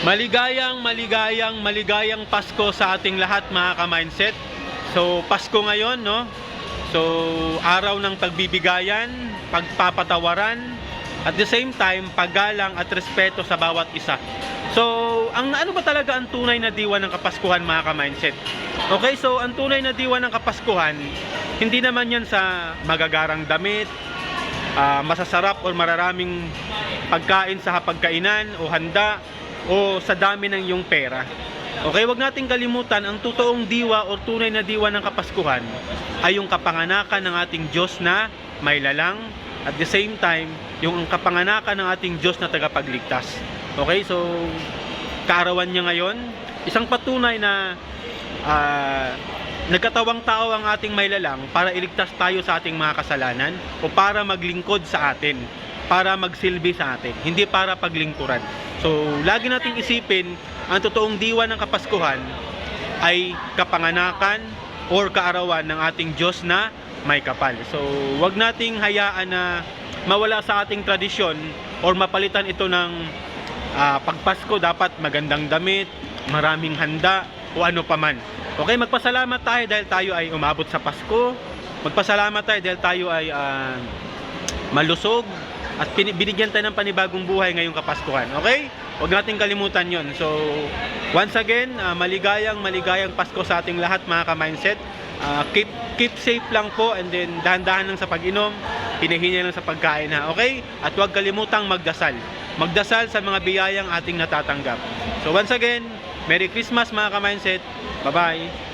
Maligayang Pasko sa ating lahat mga ka-mindset. So, Pasko ngayon, no? So, araw ng pagbibigayan, pagpapatawaran, at the same time, paggalang at respeto sa bawat isa. So, ano ba talaga ang tunay na diwa ng Kapaskuhan mga ka-mindset? Okay, so ang tunay na diwa ng Kapaskuhan, hindi naman yan sa magagarang damit, masasarap o mararaming pagkain sa hapagkainan o handa, o sa dami ng iyong pera. Okay, wag nating kalimutan ang totoong diwa o tunay na diwa ng Kapaskuhan ay yung kapanganakan ng ating Diyos na may lalang, at the same time, yung kapanganakan ng ating Diyos na tagapagligtas. Okay, so kaarawan niya ngayon, isang patunay na nagkatawang tao ang ating may lalang para iligtas tayo sa ating mga kasalanan o para maglingkod sa atin, para magsilbi sa atin, hindi para paglingkuran. So, lagi nating isipin, ang totoong diwa ng Kapaskuhan ay kapanganakan or kaarawan ng ating Diyos na may kapal. So, wag nating hayaan na mawala sa ating tradisyon or mapalitan ito ng pagpasko. Dapat magandang damit, maraming handa, o ano paman. Okay, magpasalamat tayo dahil tayo ay umabot sa Pasko. Magpasalamat tayo dahil tayo ay malusog at binigyan tayo ng panibagong buhay ngayong Kapaskuhan. Okay? Huwag nating kalimutan yon. So, once again, maligayang Pasko sa ating lahat mga ka-mindset. Keep safe lang po, and then dahan-dahan lang sa pag-inom, hinahinay lang sa pagkain, ha? Okay? At huwag kalimutang magdasal. Magdasal sa mga biyayang ating natatanggap. So, once again, Merry Christmas mga ka-mindset. Bye-bye!